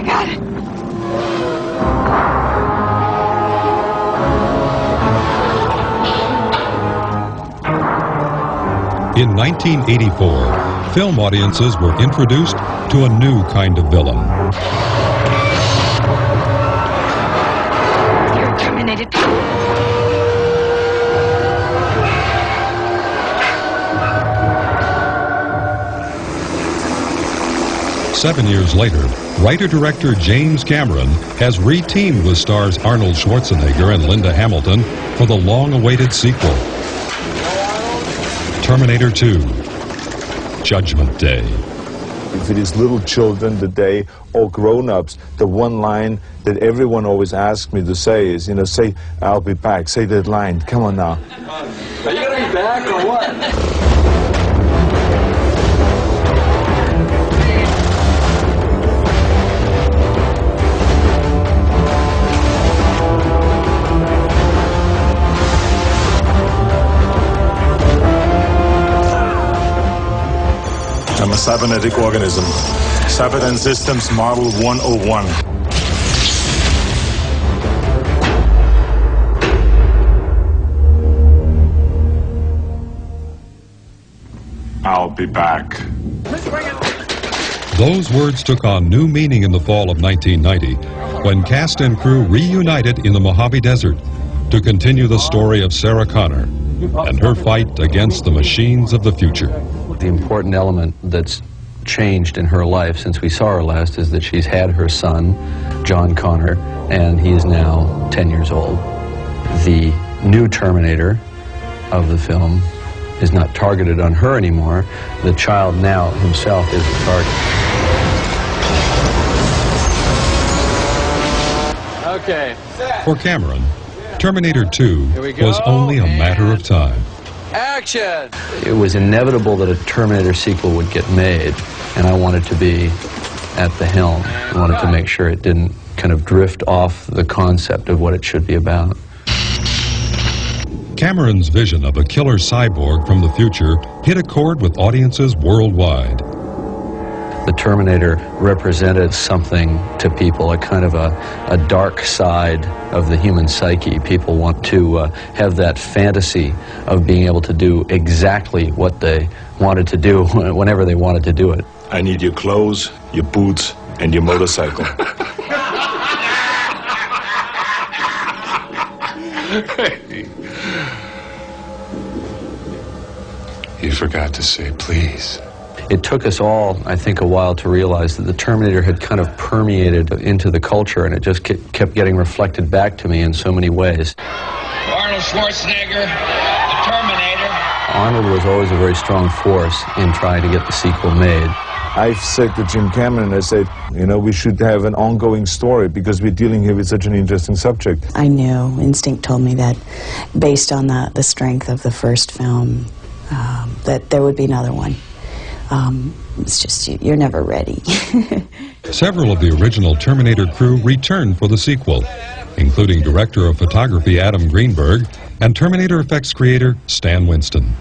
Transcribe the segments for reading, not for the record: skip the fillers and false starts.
got it. In 1984, film audiences were introduced to a new kind of villain. You're terminated. 7 years later, writer-director James Cameron has re-teamed with stars Arnold Schwarzenegger and Linda Hamilton for the long-awaited sequel, Terminator 2, Judgment Day. If it is little children today or grown-ups, the one line that everyone always asks me to say is, you know, say, "I'll be back." Say that line. Come on now. Are you gonna be back or what? I'm a cybernetic organism. Cyberden Systems Model 101. I'll be back. Those words took on new meaning in the fall of 1990 when cast and crew reunited in the Mojave Desert to continue the story of Sarah Connor and her fight against the machines of the future. The important element that's changed in her life since we saw her last is that she's had her son, John Connor, and he is now 10 years old. The new Terminator of the film is not targeted on her anymore. The child now himself is the target. Okay. For Cameron, Terminator 2 was only a matter of time. Action! It was inevitable that a Terminator sequel would get made, and I wanted to be at the helm. I wanted to make sure it didn't kind of drift off the concept of what it should be about. Cameron's vision of a killer cyborg from the future hit a chord with audiences worldwide. The Terminator represented something to people, a kind of a dark side of the human psyche. People want to have that fantasy of being able to do exactly what they wanted to do whenever they wanted to do it. I need your clothes, your boots, and your motorcycle. You forgot to say please. It took us all, I think, a while to realize that the Terminator had kind of permeated into the culture, and it just kept getting reflected back to me in so many ways. Arnold Schwarzenegger, the Terminator. Arnold was always a very strong force in trying to get the sequel made. I've said to Jim Cameron, I said, you know, we should have an ongoing story because we're dealing here with such an interesting subject. I knew, instinct told me that based on the strength of the first film, that there would be another one. It's just, you're never ready. Several of the original Terminator crew returned for the sequel, including director of photography Adam Greenberg and Terminator effects creator Stan Winston.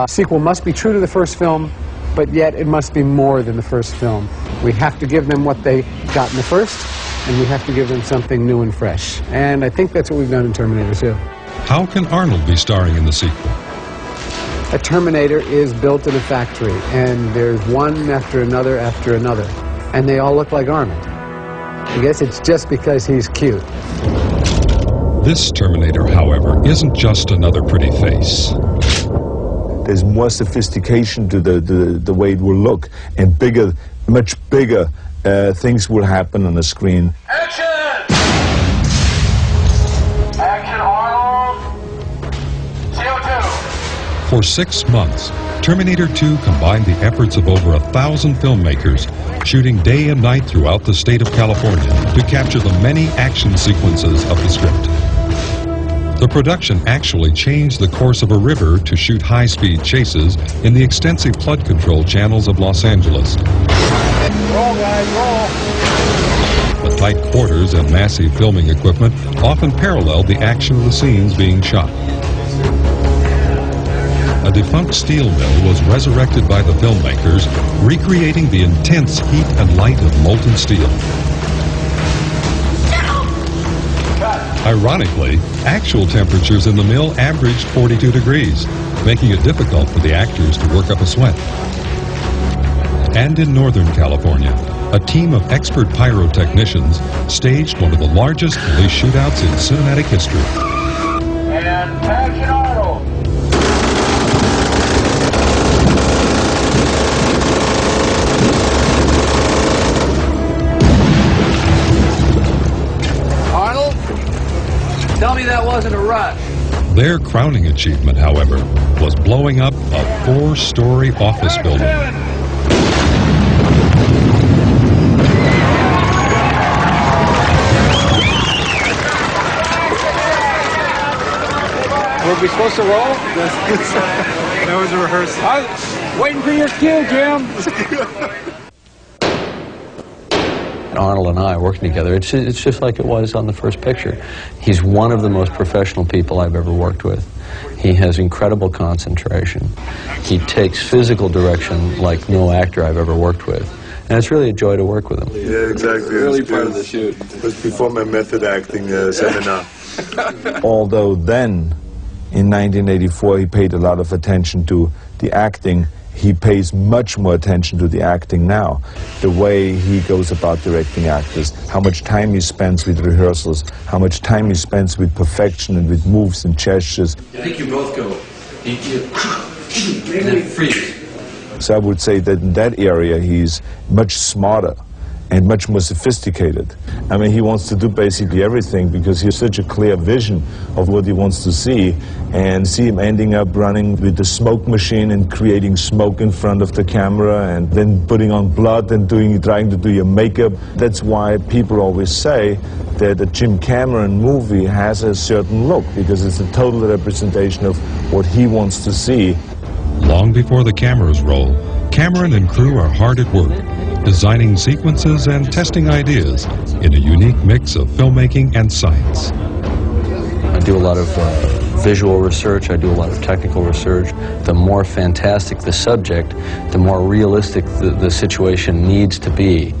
Sequel must be true to the first film, but yet it must be more than the first film. We have to give them what they got in the first, and we have to give them something new and fresh. And I think that's what we've done in Terminator 2. How can Arnold be starring in the sequel? A Terminator is built in a factory, and there's one after another, and they all look like Arnold. I guess it's just because he's cute. This Terminator, however, isn't just another pretty face. There's more sophistication to the way it will look, and bigger, much bigger things will happen on the screen. Action! Action, Arnold! CO2! For 6 months, Terminator 2 combined the efforts of over 1,000 filmmakers, shooting day and night throughout the state of California to capture the many action sequences of the script. The production actually changed the course of a river to shoot high-speed chases in the extensive flood control channels of Los Angeles. Roll, guys, roll! The tight quarters and massive filming equipment often paralleled the action of the scenes being shot. a defunct steel mill was resurrected by the filmmakers, recreating the intense heat and light of molten steel. Ironically, actual temperatures in the mill averaged 42 degrees, making it difficult for the actors to work up a sweat. And in Northern California, a team of expert pyrotechnicians staged one of the largest police shootouts in cinematic history. And action, Arnold! Arnold, tell me that wasn't a rush. Their crowning achievement, however, was blowing up a 4-story office building. Were we supposed to roll? That was a rehearsal. I was waiting for your cue, Jim. Arnold and I working together, it's just like it was on the first picture. He's one of the most professional people I've ever worked with. He has incredible concentration. He takes physical direction like no actor I've ever worked with. And it's really a joy to work with him. Yeah, exactly. Early part of the shoot. It was before my method acting seminar. Although then, in 1984, he paid a lot of attention to the acting, he pays much more attention to the acting now. The way he goes about directing actors, how much time he spends with rehearsals, how much time he spends with perfection and with moves and gestures. I think you both go, and then freeze. So I would say that in that area he's much smarter and much more sophisticated. I mean, he wants to do basically everything because he has such a clear vision of what he wants to see, and see him ending up running with the smoke machine and creating smoke in front of the camera and then putting on blood and trying to do your makeup. That's why people always say that a Jim Cameron movie has a certain look, because it's a total representation of what he wants to see. Long before the cameras roll, Cameron and crew are hard at work, designing sequences and testing ideas in a unique mix of filmmaking and science. I do a lot of visual research, I do a lot of technical research. The more fantastic the subject, the more realistic the situation needs to be.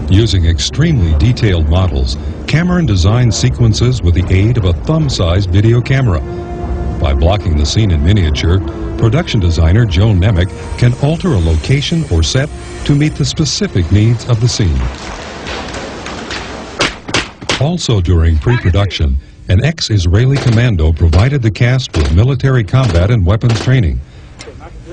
Using extremely detailed models, Cameron designed sequences with the aid of a thumb-sized video camera. By blocking the scene in miniature, production designer Joe Nemec can alter a location or set to meet the specific needs of the scene. Also during pre-production, an ex-Israeli commando provided the cast with military combat and weapons training.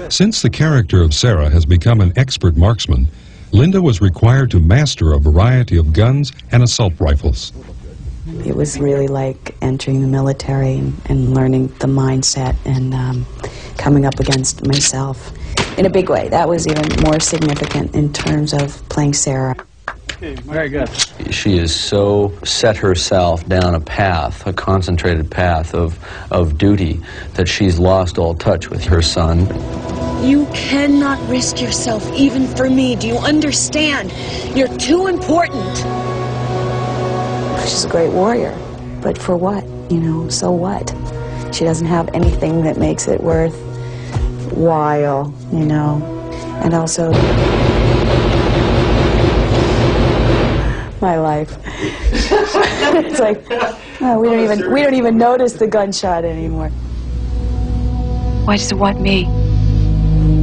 Since the character of Sarah has become an expert marksman, Linda was required to master a variety of guns and assault rifles. It was really like entering the military and learning the mindset and coming up against myself in a big way. That was even more significant in terms of playing Sarah. Very good. She has so set herself down a path, a concentrated path of duty, that she's lost all touch with her son. You cannot risk yourself even for me. Do you understand? You're too important. She's a great warrior, but for what? You know, so what? She doesn't have anything that makes it worthwhile, you know. And also, my life. It's like, oh, we don't even notice the gunshot anymore. Why does it want me?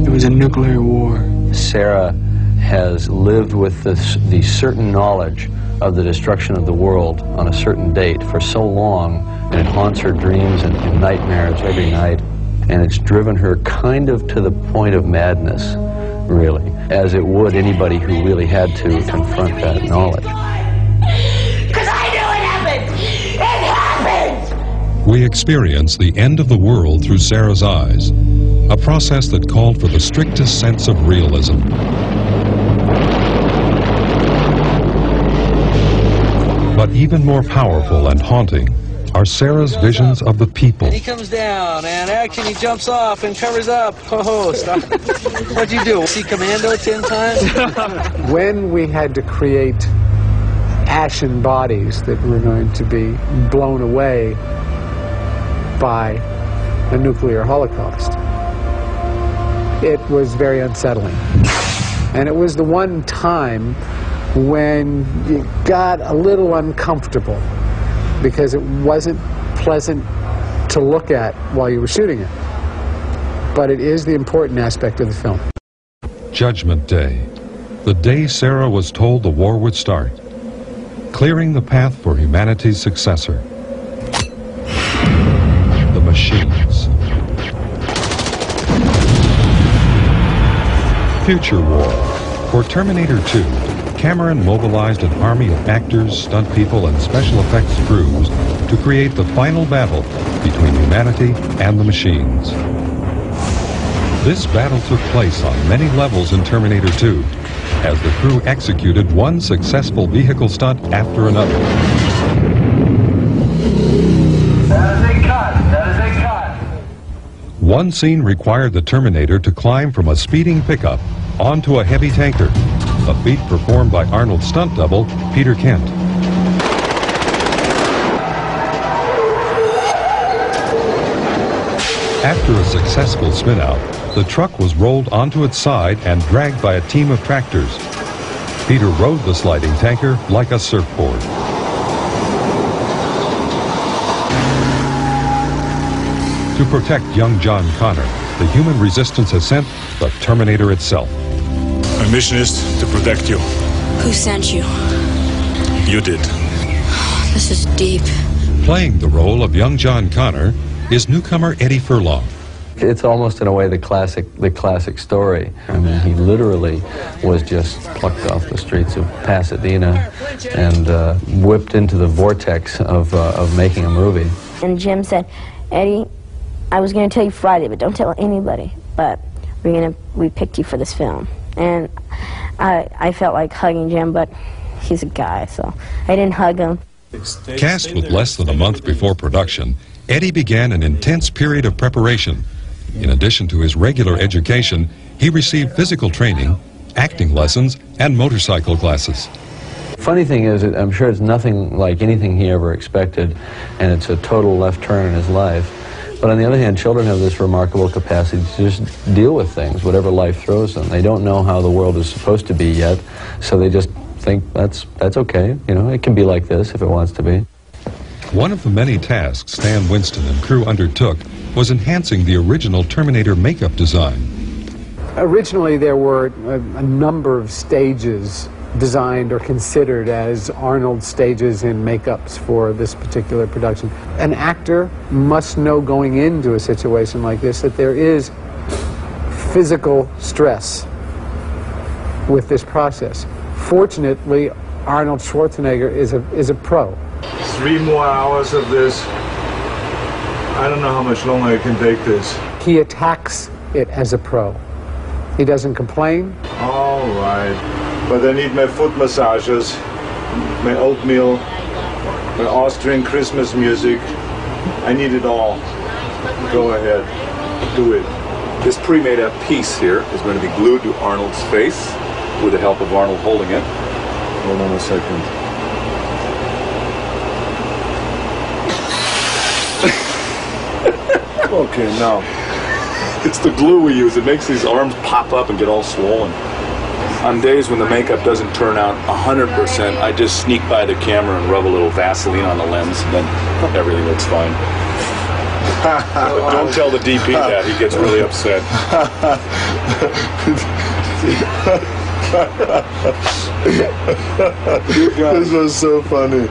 It was a nuclear war. Sarah has lived with the certain knowledge of the destruction of the world on a certain date for so long, and it haunts her dreams and nightmares every night, and it's driven her kind of to the point of madness, really, as it would anybody who really had to confront that knowledge. Because I knew it happened! It happened! We experience the end of the world through Sarah's eyes, a process that called for the strictest sense of realism. But even more powerful and haunting are Sarah's visions of the people. And he comes down, and action, he jumps off and covers up. Oh, stop. What'd you do? See Commando 10 times? When we had to create ashen bodies that were going to be blown away by a nuclear holocaust, it was very unsettling. And it was the one time when you got a little uncomfortable because it wasn't pleasant to look at while you were shooting it. But it is the important aspect of the film. Judgment Day, the day Sarah was told the war would start, clearing the path for humanity's successor. The machines. Future War. For Terminator 2, Cameron mobilized an army of actors, stunt people, and special effects crews to create the final battle between humanity and the machines. This battle took place on many levels in Terminator 2, as the crew executed one successful vehicle stunt after another. That is a cut. That is a cut. One scene required the Terminator to climb from a speeding pickup onto a heavy tanker, a feat performed by Arnold's stunt double, Peter Kent. After a successful spin-out, the truck was rolled onto its side and dragged by a team of tractors. Peter rode the sliding tanker like a surfboard. To protect young John Connor, the human resistance has sent the Terminator itself. My mission is to protect you. Who sent you? You did. This is deep. Playing the role of young John Connor is newcomer Eddie Furlong. It's almost in a way the classic story. I mean, he literally was just plucked off the streets of Pasadena and whipped into the vortex of making a movie. And Jim said, Eddie, I was going to tell you Friday, but don't tell anybody. But we picked you for this film. And I felt like hugging Jim, but he's a guy, so I didn't hug him. Cast with less than a month before production, Eddie began an intense period of preparation. In addition to his regular education, he received physical training, acting lessons, and motorcycle classes. Funny thing is, I'm sure it's nothing like anything he ever expected, and it's a total left turn in his life. But on the other hand, children have this remarkable capacity to just deal with things, whatever life throws them. They don't know how the world is supposed to be yet, so they just think that's okay. You know, it can be like this if it wants to be. One of the many tasks Stan Winston and crew undertook was enhancing the original Terminator makeup design. Originally, there were a number of stages designed or considered as Arnold stages in makeups for this particular production. An actor must know going into a situation like this that there is physical stress with this process. Fortunately, Arnold Schwarzenegger is a pro. 3 more hours of this. I don't know how much longer I can take this. He attacks it as a pro. He doesn't complain. All right. But I need my foot massages, my oatmeal, my Austrian Christmas music. I need it all. Go ahead. Do it. This pre-made-up piece here is going to be glued to Arnold's face with the help of Arnold holding it. Hold on a second. Okay, now. It's the glue we use. It makes these arms pop up and get all swollen. On days when the makeup doesn't turn out 100%, I just sneak by the camera and rub a little Vaseline on the lens, and then everything looks fine. But don't tell the DP that. He gets really upset. This was so funny.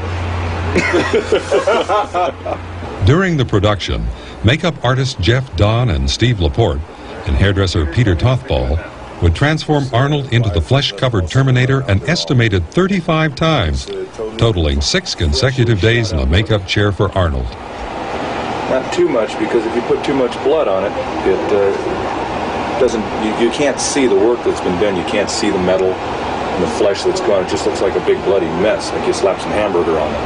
During the production, makeup artist Jeff Don and Steve Laporte and hairdresser Peter Tothball would transform Arnold into the flesh-covered Terminator an estimated 35 times, totaling 6 consecutive days in the makeup chair for Arnold. Not too much, because if you put too much blood on it, it doesn't. You can't see the work that's been done. You can't see the metal and the flesh that's gone. It just looks like a big bloody mess, like you slapped some hamburger on it.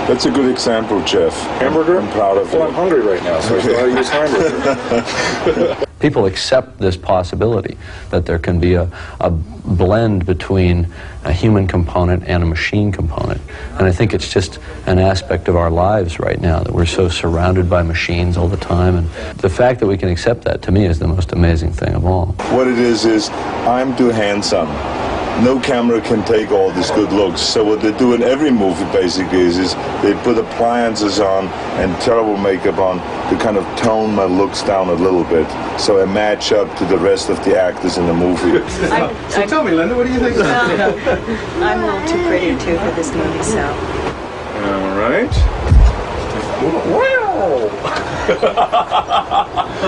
That's a good example, Jeff. Hamburger? I'm proud of it. Well, I'm hungry right now, so I use hamburger. People accept this possibility that there can be a blend between a human component and a machine component. And I think it's just an aspect of our lives right now, that we're so surrounded by machines all the time. And the fact that we can accept that, to me, is the most amazing thing of all. What it is I'm too handsome. No camera can take all these good looks. So what they do in every movie basically is they put appliances on and terrible makeup on to kind of tone my looks down a little bit, so I match up to the rest of the actors in the movie. So tell me, Linda, what do you think? I'm a little too pretty too for this movie, so. All right.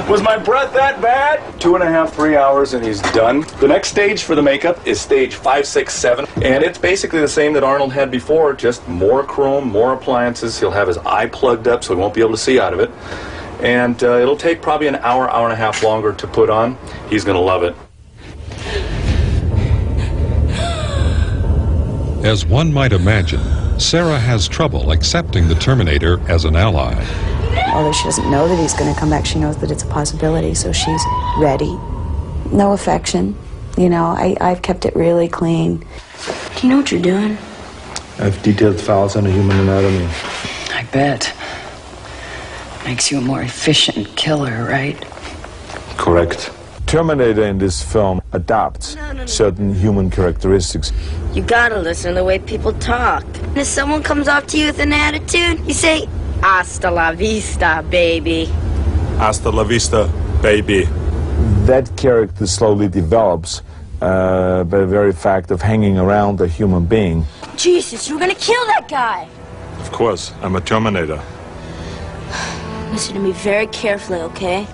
Was my breath that bad? 2.5, 3 hours and he's done. The next stage for the makeup is stage 5, 6, 7. And it's basically the same that Arnold had before, just more chrome, more appliances. He'll have his eye plugged up so he won't be able to see out of it. And it'll take probably an hour, hour and a half longer to put on. He's going to love it. As one might imagine, Sarah has trouble accepting the Terminator as an ally. Although she doesn't know that he's going to come back, she knows that it's a possibility, so she's ready. No affection. You know, I've kept it really clean. Do you know what you're doing? I've detailed files on the human anatomy. I bet. Makes you a more efficient killer, right? Correct. Terminator in this film adopts certain human characteristics. You gotta listen to the way people talk. And if someone comes up to you with an attitude, you say, "Hasta la vista, baby." Hasta la vista, baby. That character slowly develops by the very fact of hanging around a human being. Jesus, you were gonna kill that guy. Of course, I'm a Terminator. Listen to me very carefully, okay?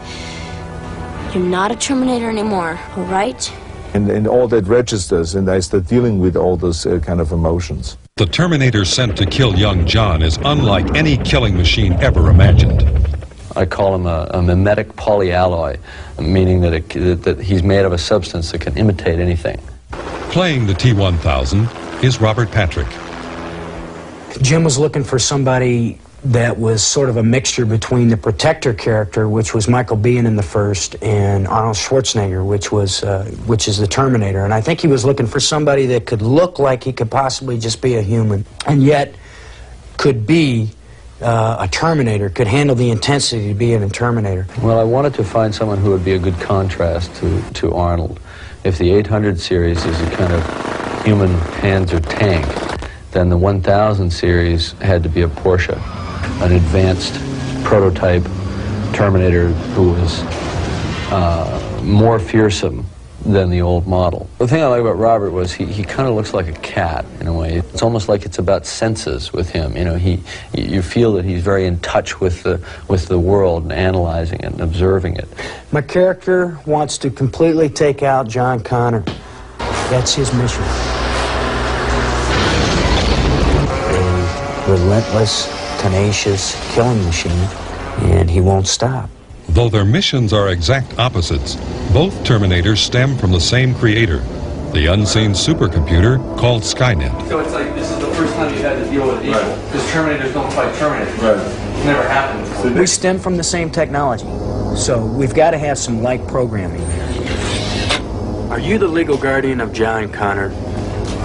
You're not a Terminator anymore, all right? And all that registers, and I start dealing with all those kind of emotions. The Terminator sent to kill young John is unlike any killing machine ever imagined. I call him a mimetic polyalloy, meaning that he's made of a substance that can imitate anything. Playing the T-1000 is Robert Patrick. Jim was looking for somebody that was sort of a mixture between the Protector character, which was Michael Biehn in the first, and Arnold Schwarzenegger, which is the Terminator. And I think he was looking for somebody that could look like he could possibly just be a human, and yet could be a Terminator, could handle the intensity to be a Terminator. Well, I wanted to find someone who would be a good contrast to Arnold. If the 800 series is a kind of human Panzer tank, then the 1000 series had to be a Porsche, an advanced prototype Terminator who was more fearsome than the old model. The thing I like about Robert was he kind of looks like a cat in a way. It's almost like it's about senses with him. You know, you feel that he's very in touch with the world and analyzing it and observing it. My character wants to completely take out John Connor. That's his mission. A relentless, tenacious killing machine, and he won't stop. Though their missions are exact opposites, both Terminators stem from the same creator, the unseen supercomputer called Skynet. So it's like this is the first time you had to deal with evil, because Terminators don't fight Terminators. Right. It's never happened before. We stem from the same technology, so we've got to have some like programming there. Are you the legal guardian of John Connor?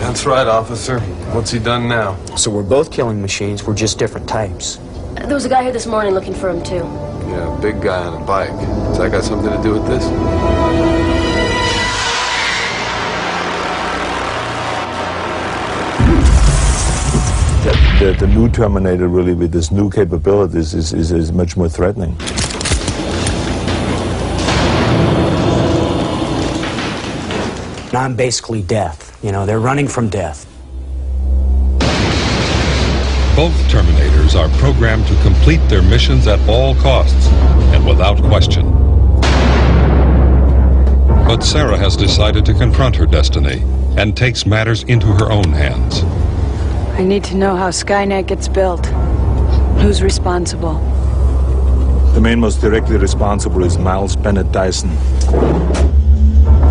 That's right, officer. What's he done now? So we're both killing machines, we're just different types. There was a guy here this morning looking for him, too. Yeah, a big guy on a bike. Does that got something to do with this? The new Terminator, really, with his new capabilities, is much more threatening. I'm basically death. You know, they're running from death. Both Terminators are programmed to complete their missions at all costs and without question. But Sarah has decided to confront her destiny and takes matters into her own hands. I need to know how Skynet gets built. Who's responsible? The man most directly responsible is Miles Bennett Dyson.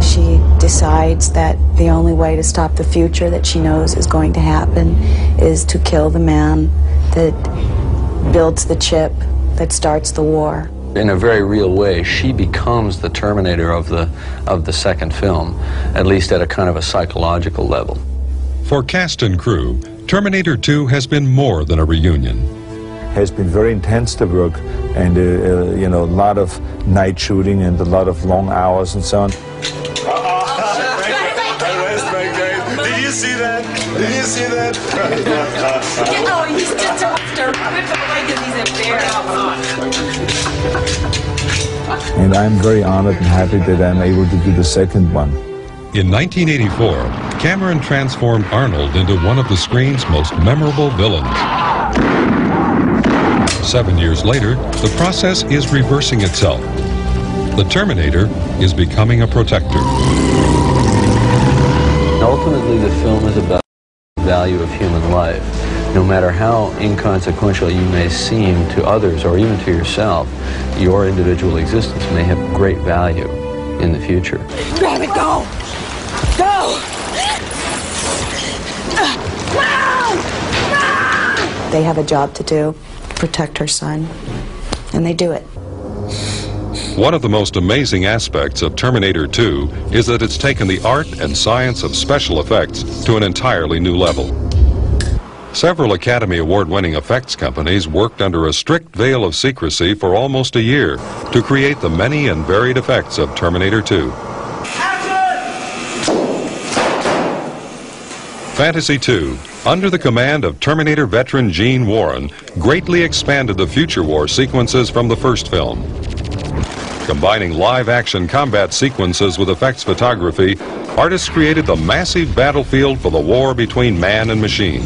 She decides that the only way to stop the future that she knows is going to happen is to kill the man that builds the chip that starts the war. In a very real way, she becomes the Terminator of the second film, at least at a kind of a psychological level. For cast and crew, Terminator 2 has been more than a reunion. Has been very intense, the work, and you know, a lot of night shooting and a lot of long hours and so on. Did you see that? Did you see that? Oh, he's just a monster. And I'm very honored and happy that I'm able to do the second one. In 1984, Cameron transformed Arnold into one of the screen's most memorable villains. 7 years later, the process is reversing itself. The Terminator is becoming a protector. Ultimately, the film is about the value of human life. No matter how inconsequential you may seem to others or even to yourself, your individual existence may have great value in the future. Grab it, go! Go! They have a job to do, protect her son, and they do it. One of the most amazing aspects of Terminator 2 is that it's taken the art and science of special effects to an entirely new level. Several Academy Award-winning effects companies worked under a strict veil of secrecy for almost a year to create the many and varied effects of Terminator 2. Fantasy II, under the command of Terminator veteran Gene Warren, greatly expanded the future war sequences from the first film. Combining live-action combat sequences with effects photography, artists created the massive battlefield for the war between man and machine.